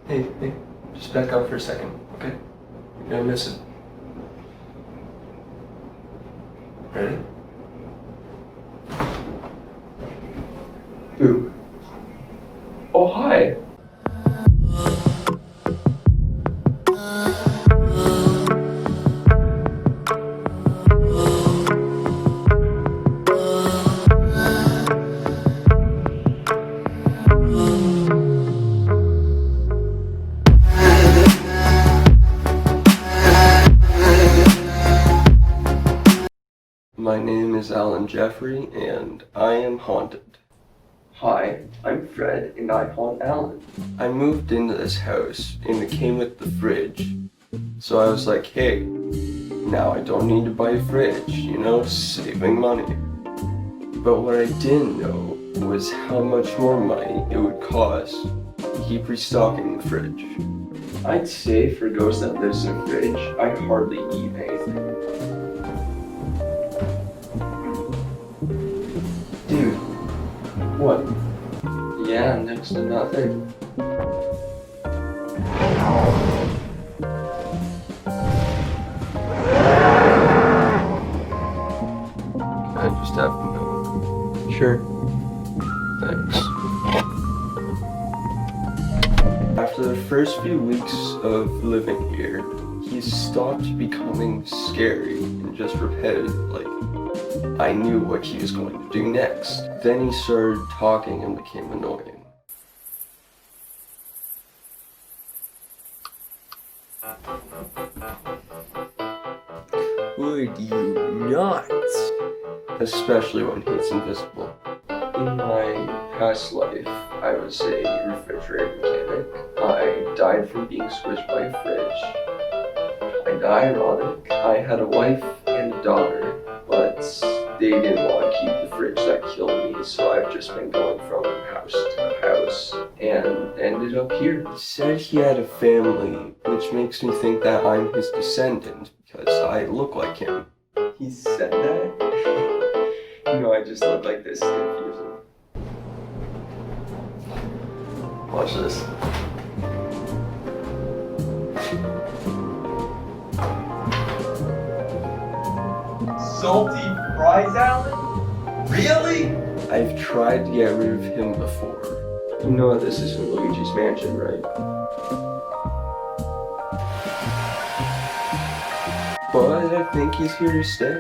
Hey, just back out for a second, okay? You're gonna miss it. Ready? Who? Oh, hi! My name is Alan Jeffrey, and I am haunted. Hi, I'm Fred, and I haunt Alan. I moved into this house, and it came with the fridge. So I was like, hey, now I don't need to buy a fridge, you know, saving money. But what I didn't know was how much more money it would cost to keep restocking the fridge. I'd say for a ghost that lives in a fridge, I hardly eat anything. Dude, what? Yeah, next to nothing. I just have to know. Sure. Thanks. After the first few weeks of living here, he stopped becoming scary and just repetitive, like I knew what he was going to do next. Then he started talking and became annoying. Would you not? Especially when he's invisible. In my past life, I was a refrigerator mechanic. I died from being squished by a fridge. Kinda ironic. I had a wife and a daughter, but they didn't want to keep the fridge that killed me, so I've just been going from house to house and ended up here. He said he had a family, which makes me think that I'm his descendant because I look like him. He said that? No, I just look like this. It's confusing. Watch this. Salty fries, Alan? Really? I've tried to get rid of him before. You know this isn't Luigi's Mansion, right? But I think he's here to stay.